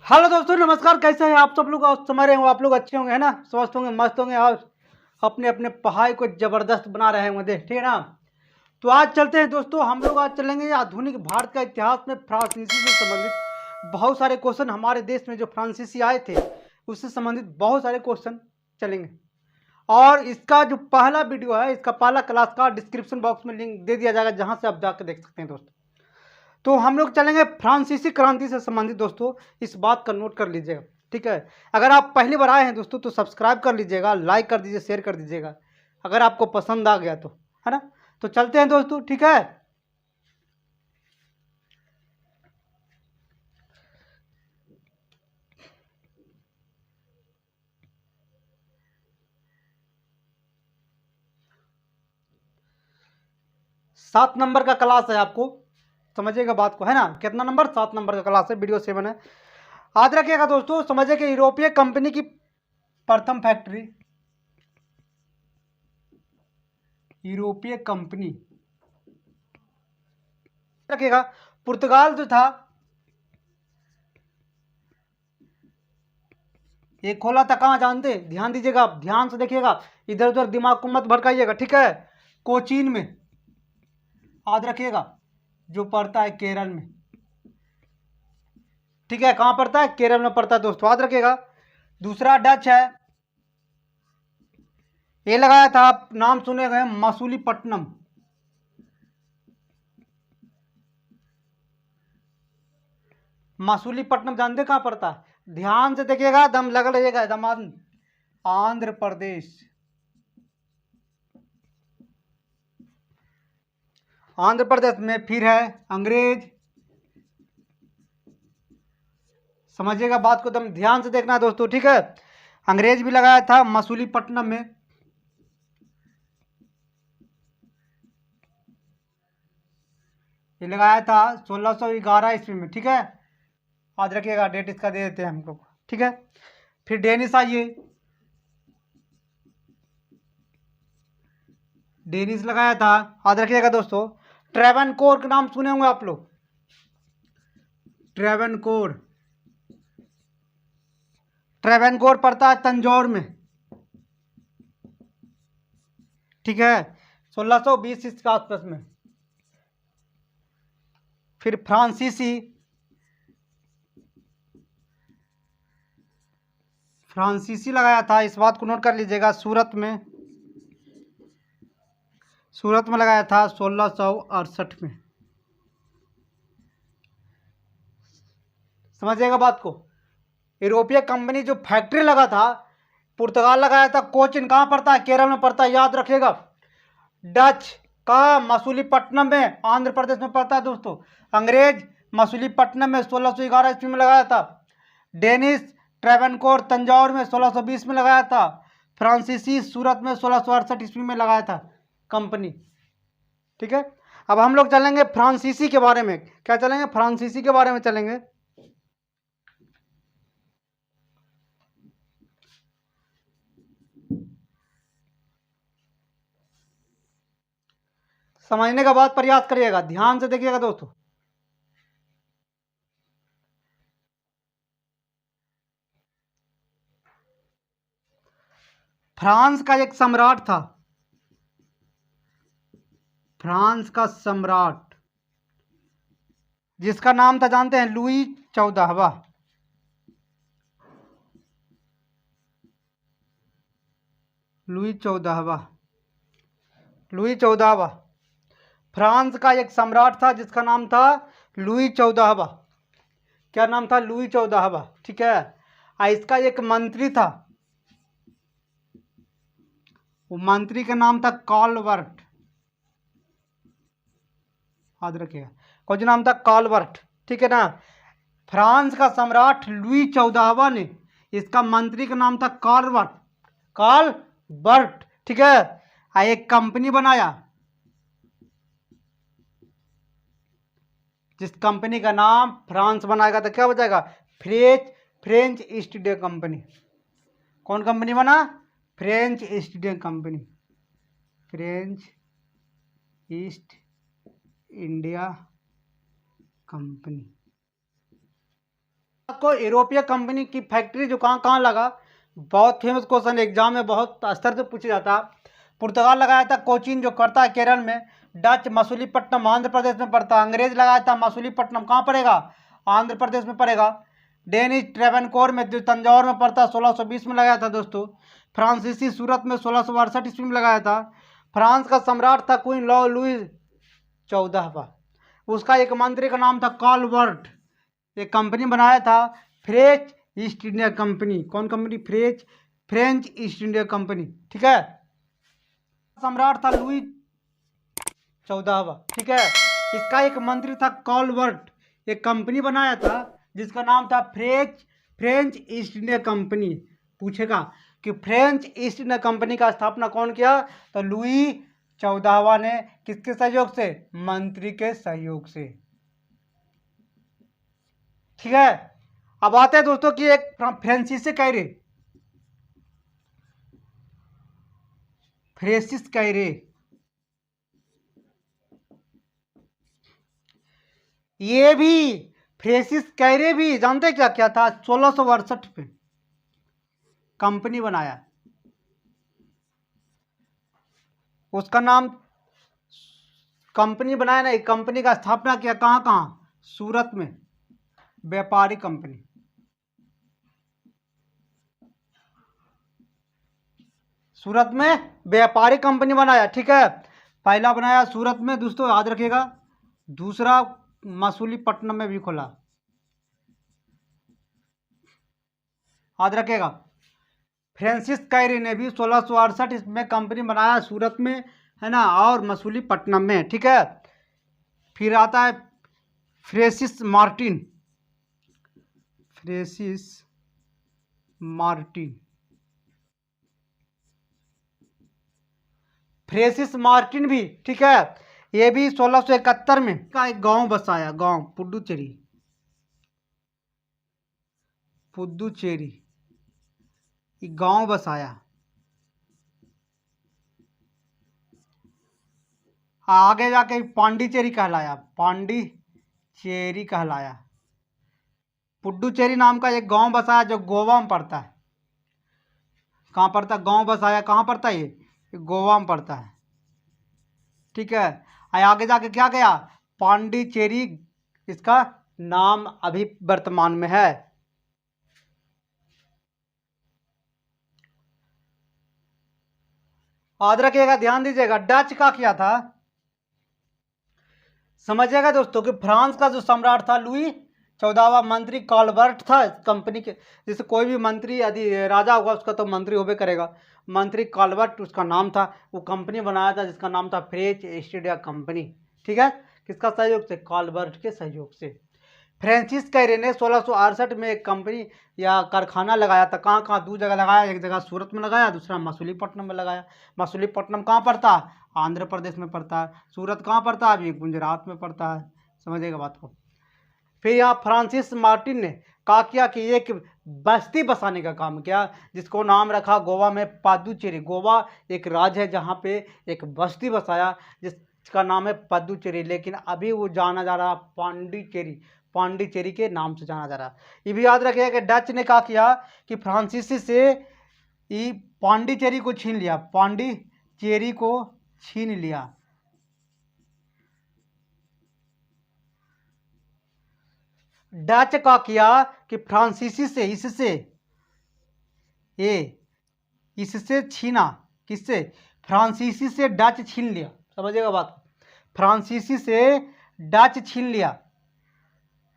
Hello दोस्तों, नमस्कार। कैसे हैं आप सब लोग? समझ रहे हो आप लोग अच्छे होंगे, है ना? स्वस्थ होंगे, मस्त होंगे और अपने अपने पढ़ाई को ज़बरदस्त बना रहे होंगे, ठीक है ना? तो आज चलते हैं दोस्तों, हम लोग आज चलेंगे आधुनिक भारत का इतिहास में फ्रांसीसी से संबंधित बहुत सारे क्वेश्चन। हमारे देश में जो फ्रांसीसी आए थे उससे संबंधित बहुत सारे क्वेश्चन चलेंगे। और इसका जो पहला वीडियो है, इसका पहला क्लास का डिस्क्रिप्शन बॉक्स में लिंक दे दिया जाएगा, जहाँ से आप जाकर देख सकते हैं दोस्तों। तो हम लोग चलेंगे फ्रांसीसी क्रांति से संबंधित दोस्तों, इस बात का नोट कर लीजिएगा, ठीक है? अगर आप पहली बार आए हैं दोस्तों तो सब्सक्राइब कर लीजिएगा, लाइक कर दीजिए, शेयर कर दीजिएगा अगर आपको पसंद आ गया तो, है ना? तो चलते हैं दोस्तों, ठीक है? सात नंबर का क्लास है, आपको समझिएगा बात को, है ना? कितना नंबर? 7 नंबर का क्लास है, वीडियो 7 है। याद रखिएगा दोस्तों, समझिए कि यूरोपीय कंपनी की प्रथम फैक्ट्री, यूरोपीय कंपनी रखिएगा, पुर्तगाल जो था ये खोला था कहाँ जानते हैं? ध्यान दीजिएगा, आप ध्यान से देखिएगा, इधर उधर दिमाग को मत भटकाइएगा, ठीक है? कोचीन में। याद रखिएगा, जो पड़ता है केरल में, ठीक है? कहाँ पड़ता है? केरल में पड़ता है दोस्तों, याद रखिएगा। दूसरा डच है, ये लगाया था, आप नाम सुने गए, मसूलीपट्टनम। मसूलीपट्टनम जानते कहाँ पड़ता है? ध्यान से देखिएगा, दम लग लीजिएगा एकदम। आंध्र प्रदेश। आंध्र प्रदेश में फिर है अंग्रेज। समझिएगा बात को, एकदम ध्यान से देखना है दोस्तों, ठीक है? अंग्रेज भी लगाया था मसूलीपट्टनम में। ये लगाया था 1611 ईस्वी में, ठीक है? याद रखिएगा, डेट इसका दे देते हैं हम लोग, ठीक है? फिर डेनिस आइए, डेनिस लगाया था, याद रखिएगा दोस्तों। ट्रेवनकोर का नाम सुने होंगे आप लोग, ट्रेवनकोर। ट्रेवनकोर पड़ता है तंजौर में, ठीक है? 1620 इसके आसपास में। फिर फ्रांसीसी, फ्रांसीसी लगाया था, इस बात को नोट कर लीजिएगा, सूरत में। सूरत में लगाया था 1668 में। समझिएगा बात को। यूरोपीय कंपनी जो फैक्ट्री लगा था, पुर्तगाल लगाया था। कोचिन कहाँ पड़ता है? केरल में पड़ता है, याद रखिएगा। डच का मसूलीपट्टनम में, आंध्र प्रदेश में पड़ता है दोस्तों। अंग्रेज मसूलीपट्टनम में 1611 ईस्वी में लगाया था। डेनिस ट्रेवनकोर तंजौर में 1620 में लगाया था। फ्रांसीसी सूरत में 1668 ईस्वी में लगाया था कंपनी, ठीक है? अब हम लोग चलेंगे फ्रांसीसी के बारे में। क्या चलेंगे? फ्रांसीसी के बारे में चलेंगे। समझने का बाद प्रयास करिएगा, ध्यान से देखिएगा दोस्तों। फ्रांस का एक सम्राट था, फ्रांस का सम्राट, जिसका नाम था जानते हैं? लुई 14वां। लुई 14वां, लुई 14वां। फ्रांस का एक सम्राट था जिसका नाम था लुई 14वां। क्या नाम था? लुई 14वां, ठीक है? इसका एक मंत्री था, वो मंत्री का नाम था कॉलवर्ट। याद रखिएगा, कौन नाम था? कॉलवर्ट, ठीक है ना? फ्रांस का सम्राट लुई 14वां ने, इसका मंत्री का नाम था कॉलवर्ट, कॉलवर्ट, ठीक है? एक कंपनी बनाया, जिस कंपनी का नाम फ्रांस बनाएगा तो क्या बचेगा? French east India company. कौन कंपनी बना? French east India company, French east India company. बात को, यूरोपीय कंपनी की फैक्ट्री जो कहाँ कहाँ लगा, बहुत फेमस क्वेश्चन एग्जाम में बहुत स्तर से पूछा जाता। पुर्तगाल लगाया था कोचीन जो करता है केरल में। डच मसूलीपट्टनम आंध्र प्रदेश में पड़ता है। अंग्रेज लगाया था मसूलीपट्टनम, कहाँ पड़ेगा, आंध्र प्रदेश में पड़ेगा। डेनिश ट्रेवनकोर में जो तंजौर में पड़ता है 1620 में लगाया था दोस्तों। फ्रांसीसी सूरत में 1668 ईस्वी में लगाया था। फ्रांस का सम्राट था क्वीन लुई 14वां। उसका एक मंत्री का नाम था कॉलवर्ट। एक कंपनी बनाया था फ्रेंच ईस्ट इंडिया कंपनी। कौन company, French east India company, ठीक है। सम्राट था लुई 14वां, ठीक है। इसका एक मंत्री था कॉलवर्ट। एक कंपनी बनाया था जिसका नाम था फ्रेंच ईस्ट इंडिया कंपनी। पूछेगा कि फ्रेंच ईस्ट इंडिया कंपनी का स्थापना कौन किया, तो लुई 14वां ने। किसके सहयोग से, मंत्री के सहयोग से, ठीक है। अब आते हैं दोस्तों कि एक फ्रांसीसी कैरे, ये भी फ्रेंसिस कैरे भी जानते क्या क्या था, 1668 पे कंपनी बनाया। उसका नाम, कंपनी बनाया नहीं, कंपनी का स्थापना किया कहाँ कहाँ, सूरत में, व्यापारी कंपनी। सूरत में व्यापारी कंपनी बनाया, ठीक है। पहला बनाया सूरत में दोस्तों, याद रखिएगा। दूसरा मसूलीपट्टनम में भी खोला, याद रखिएगा। फ्रांसिस कैरे ने भी 1668 में कंपनी बनाया सूरत में, है ना, और मसूलीपट्टनम में, ठीक है। फिर आता है फ्रेंसिस मार्टिन। फ्रेंसिस मार्टिन भी, ठीक है। ये भी 1671 में का एक गांव बसाया, गांव पुडुचेरी गांव बसाया। आगे जाके पांडिचेरी कहलाया। पुडुचेरी नाम का एक गांव बसाया जो गोवा में पड़ता है। कहाँ पड़ता है, गांव बसाया कहाँ पड़ता है, ये गोवा में पड़ता है, ठीक है। आगे जाके क्या गया, पांडिचेरी इसका नाम अभी वर्तमान में है। याद रखिएगा, ध्यान दीजिएगा। डच का क्या था, समझिएगा दोस्तों कि फ्रांस का जो सम्राट था लुई 14वां, मंत्री कॉलवर्ट था कंपनी के। जैसे कोई भी मंत्री यदि राजा होगा उसका तो मंत्री होबे करेगा। मंत्री कॉलवर्ट उसका नाम था। वो कंपनी बनाया था जिसका नाम था फ्रेंच ईस्ट इंडिया कंपनी, ठीक है। किसका सहयोग से, कॉलवर्ट के सहयोग से। फ्रांसिस कैरे ने 1668 में एक कंपनी या कारखाना लगाया था। कहाँ कहाँ, दो जगह लगाया, एक जगह सूरत में लगाया, दूसरा मसूलीपट्टनम में लगाया। मसूलीपट्टनम कहाँ पड़ता है, आंध्र प्रदेश में पड़ता है। सूरत कहाँ पड़ता है, अभी गुजरात में पड़ता है, समझिएगा बात को। फिर यहाँ फ्रांसिस मार्टिन ने कहा किया कि एक बस्ती बसाने का काम किया जिसको नाम रखा गोवा में पादुचेरी। गोवा एक राज्य है जहाँ पे एक बस्ती बसाया जिसका नाम है पादुचेरी, लेकिन अभी वो जाना जा रहा पांडिचेरी के नाम से जाना जा रहा। ये भी याद रखिएगा कि डच ने कहा किया कि फ्रांसीसी से ये पांडिचेरी को छीन लिया। डच का किया कि फ्रांसीसी से इससे छीना, किससे, फ्रांसीसी से डच छीन लिया, समझिएगा बात। फ्रांसीसी से डच छीन लिया,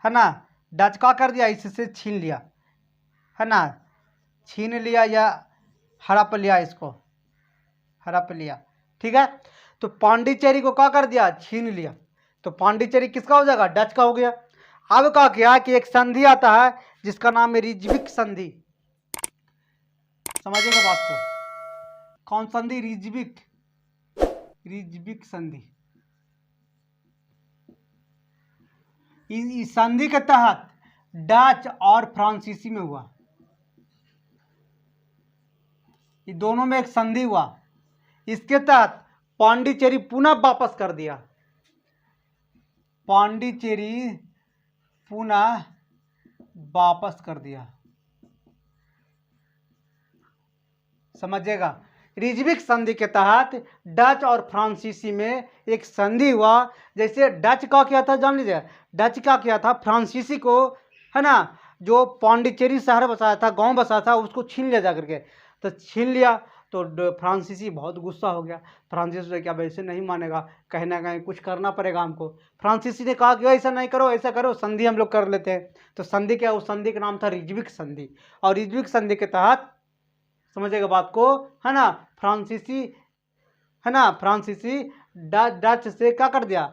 है ना। डच का कर दिया, इससे छीन लिया, है ना, छीन लिया या हड़प लिया, इसको हड़प लिया, ठीक है। तो पांडिचेरी को क्या कर दिया, छीन लिया। तो पांडिचेरी किसका हो जाएगा, डच का हो गया। अब क्या किया कि एक संधि आता है जिसका नाम है रिजविक संधि, समझिएगा बात को। कौन संधि, रिजविक संधि। इस संधि के तहत डच और फ्रांसीसी में हुआ, ये दोनों में एक संधि हुआ। इसके तहत पांडिचेरी पुनः वापस कर दिया, पांडिचेरी पुनः वापस कर दिया। समझिएगा, रिजविक संधि के तहत डच और फ्रांसीसी में एक संधि हुआ। जैसे डच का क्या था जान लीजिए, डच का क्या था, फ्रांसीसी को है ना जो पौंडीचेरी शहर बसाया था, गांव बसाया था, उसको छीन लिया जा करके। तो छीन लिया तो फ्रांसीसी बहुत गुस्सा हो गया। फ्रांसीसी ने क्या वैसे नहीं मानेगा, कहीं ना कहीं कुछ करना पड़ेगा हमको। फ्रांसीसी ने कहा कि ऐसा नहीं करो, ऐसा करो, संधि हम लोग कर लेते हैं। तो संधि क्या, उस संधि का नाम था रिजविक संधि। और रिजविक संधि के तहत समझिएगा बात को, है ना, फ्रांसीसी है ना, फ्रांसीसी डच से क्या कर दिया,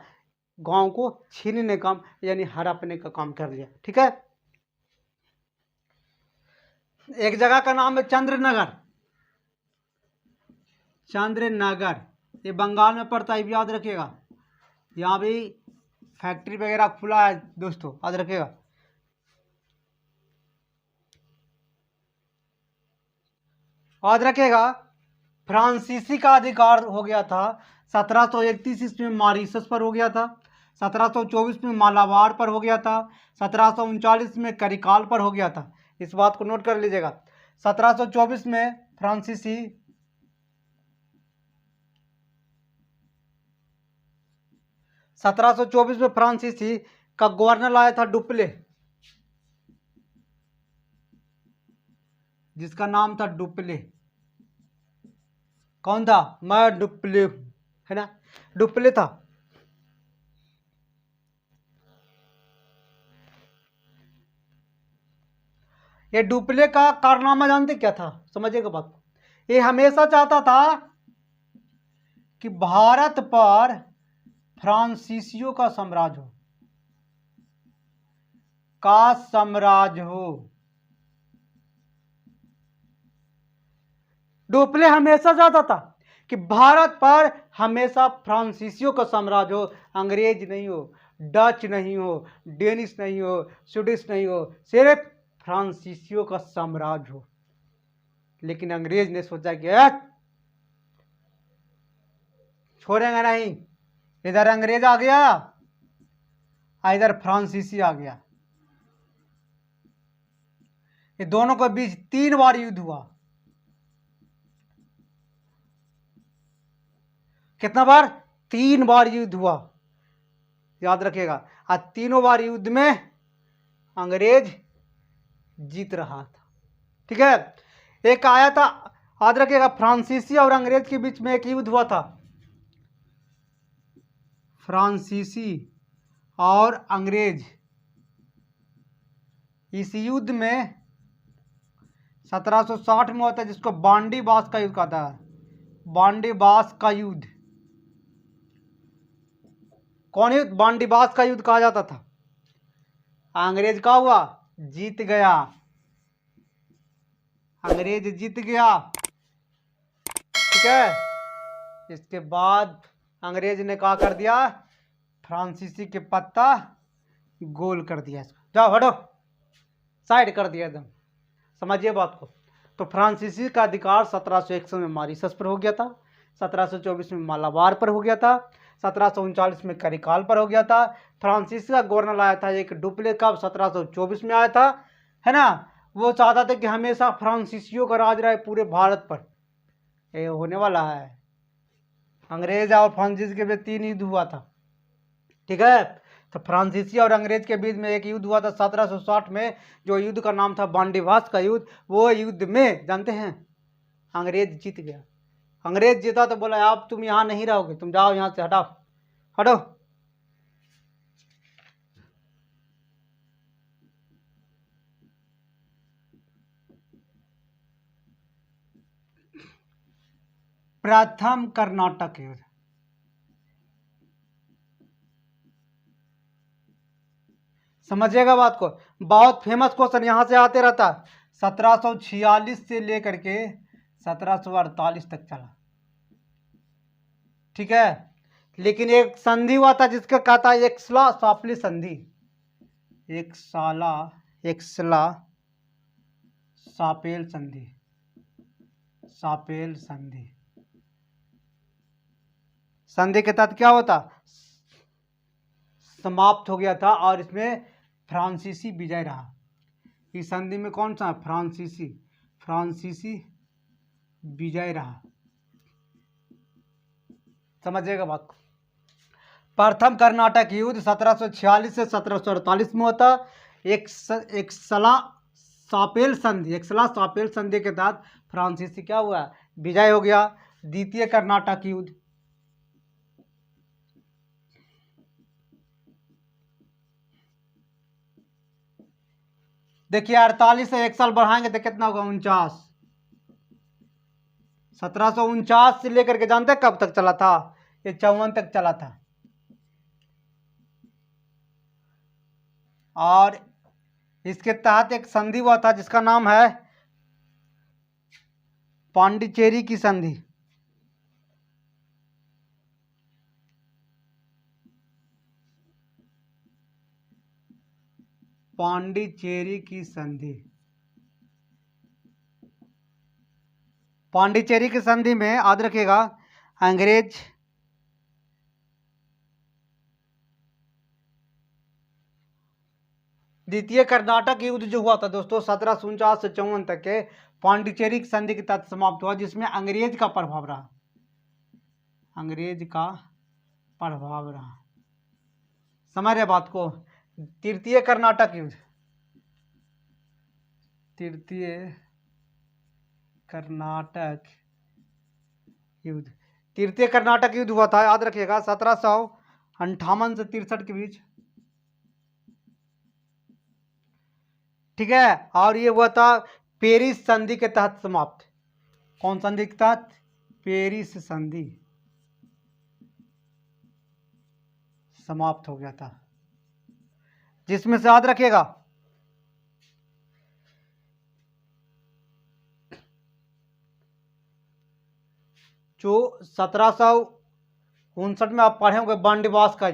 गांव को छीनने का यानी हड़पने का काम कर लिया। ठीक है। एक जगह का नाम है चंद्रनगर। चंद्रनगर ये बंगाल में पड़ता है, याद रखिएगा। यहाँ भी फैक्ट्री वगैरह खुला है दोस्तों, याद रखिएगा। याद रखिएगा, फ्रांसीसी का अधिकार हो गया था 1731 ईस्वी में मॉरीशस पर हो गया था, 1724 में मालाबार पर हो गया था, 1739 में करिकाल पर हो गया था। इस बात को नोट कर लीजिएगा। 1724 में फ्रांसीसी 1724 में फ्रांसीसी का गवर्नर आया था डुप्ले, जिसका नाम था डुप्ले। कौन था, मैं डुप्ले है ना, डुप्ले था। ये डुप्ले का कारनामा जानते क्या था, समझिएगा बात। ये हमेशा चाहता था कि भारत पर फ्रांसीसियों का साम्राज्य हो, डुप्ले हमेशा चाहता था कि भारत पर हमेशा फ्रांसीसियों का साम्राज्य हो, अंग्रेज नहीं हो, डच नहीं हो, डेनिश नहीं हो, स्वीडिश नहीं हो, सिर्फ फ्रांसीसियों का साम्राज्य हो। लेकिन अंग्रेज ने सोचा कि छोड़ेंगे नहीं, इधर अंग्रेज आ गया, इधर फ्रांसीसी आ गया। ये दोनों के बीच 3 बार युद्ध हुआ। कितना बार, 3 बार युद्ध हुआ, याद रखिएगा। और तीनों बार युद्ध में अंग्रेज जीत रहा था। ठीक है। एक आया था, याद रखिएगा, फ्रांसीसी और अंग्रेज के बीच में एक युद्ध हुआ था, फ्रांसीसी और अंग्रेज। इस युद्ध में 1760 में होता है, जिसको बांडी बास का युद्ध कहता है, बांडी बास का युद्ध। कौन युद्ध, बांडी बास का युद्ध कहा जाता था। अंग्रेज का हुआ, जीत गया, अंग्रेज जीत गया। ठीक है। इसके बाद अंग्रेज ने क्या कर दिया, फ्रांसीसी के पत्ता गोल कर दिया, इसको जाओ हटो, साइड कर दिया एकदम। समझिए बात को। तो फ्रांसीसी का अधिकार 1761 में मॉरीशस पर हो गया था, 1724 में मालाबार पर हो गया था, 1739 में करिकाल पर हो गया था। फ्रांसीसी का गवर्नर आया था एक डुप्ले का, 1724 में आया था, है ना। वो चाहता था कि हमेशा फ्रांसीसियों का राज रहे पूरे भारत पर। ये होने वाला है, अंग्रेज और फ्रांसीसी के बीच 3 युद्ध हुआ था। ठीक है। तो फ्रांसीसी और अंग्रेज के बीच में एक युद्ध हुआ था 1760 में, जो युद्ध का नाम था बांडीबास का युद्ध। वो युद्ध में जानते हैं अंग्रेज जीत गया। अंग्रेज जीता तो बोला अब तुम यहाँ नहीं रहोगे, तुम जाओ यहाँ से, हटाओ हटो। प्रथम कर्नाटक युद्ध, समझिएगा बात को, बहुत फेमस क्वेश्चन यहाँ से आते रहता। 1746 से लेकर के 1748 तक चला। ठीक है। लेकिन एक संधि हुआ था जिसका कहता है एक्सला सापली संधि, एक्सला सापेल संधि, सापेल संधि। संधि के तहत क्या होता, समाप्त हो गया था और इसमें फ्रांसीसी विजय रहा। की संधि में कौन सा फ्रांसीसी विजय रहा। समझिएगा बात को। प्रथम कर्नाटक युद्ध 1746 से 1748 में होता। एक्सला सापेल संधि के तहत फ्रांसीसी क्या हुआ, विजय हो गया। द्वितीय कर्नाटक युद्ध देखिए 48 से 1 साल बढ़ाएंगे तो कितना होगा, 49। 1749 से लेकर के जानते हैं कब तक चला था, ये 54 तक चला था। और इसके तहत एक संधि हुआ था जिसका नाम है पांडिचेरी की संधि। पांडिचेरी की संधि में याद रखिएगा अंग्रेज द्वितीय कर्नाटक युद्ध जो हुआ था दोस्तों 1749 से 54 तक के पांडिचेरी की संधि के तहत समाप्त हुआ, जिसमें अंग्रेज का प्रभाव रहा। समझ रहे बात को। तृतीय कर्नाटक युद्ध हुआ था, याद रखिएगा 1758 से 63 के बीच, ठीक है। और ये हुआ था पेरिस संधि के तहत समाप्त। कौन संधि के तहत, पेरिस संधि समाप्त हो गया था, जिसमें से याद रखिएगा जो 1759 में आप पढ़े होंगे बांडीवास का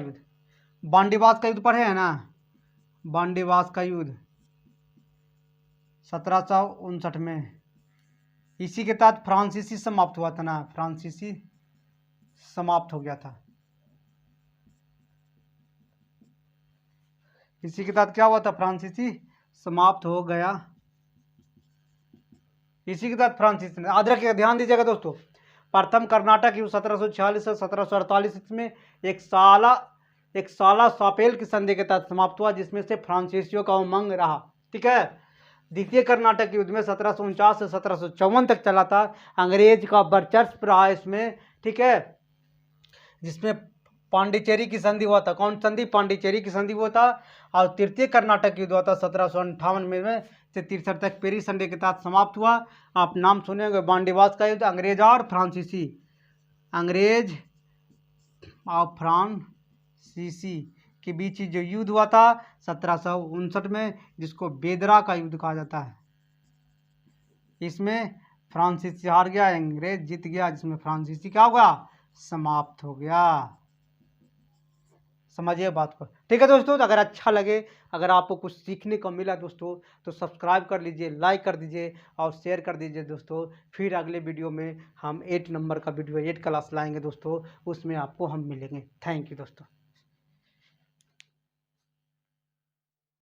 युद्ध पढ़े हैं ना। बांडीवास का युद्ध 1759 में, इसी के तहत फ्रांसीसी समाप्त हुआ था ना, फ्रांसीसी समाप्त हो गया था। इसी के तहत क्या हुआ था, फ्रांसीसी समाप्त हो गया। इसी के तहत फ्रांसीसी, याद रखिएगा, ध्यान दीजिएगा दोस्तों। प्रथम कर्नाटक युद्ध 1746 से 1748 में एक साला सापेल की संधि के तहत समाप्त हुआ, जिसमें से फ्रांसीसियों का उमंग रहा, ठीक है। द्वितीय कर्नाटक युद्ध में 1749 से 1754 तक चला था, अंग्रेज का वर्चस्व रहा इसमें, ठीक है। जिसमें पांडिचेरी की संधि हुआ था। कौन संधि, पांडिचेरी की संधि हुआ था। और तृतीय कर्नाटक युद्ध हुआ था 1758 में से 63 तक पेरिस संधि के तहत समाप्त हुआ। आप नाम सुनेंगे बांडीवास का युद्ध, अंग्रेज और फ्रांसीसी के बीच जो युद्ध हुआ था 1759 में, जिसको बेदरा का युद्ध कहा जाता है। इसमें फ्रांसीसी हार गया, अंग्रेज जीत गया, जिसमें फ्रांसीसी क्या हुआ, समाप्त हो गया। समझिए बात को, ठीक है दोस्तों। तो अगर अच्छा लगे, अगर आपको कुछ सीखने को मिला दोस्तों, तो सब्सक्राइब कर लीजिए, लाइक कर दीजिए और शेयर कर दीजिए दोस्तों। फिर अगले वीडियो में हम 8 नंबर का वीडियो 8 क्लास लाएंगे दोस्तों, उसमें आपको हम मिलेंगे। थैंक यू दोस्तों।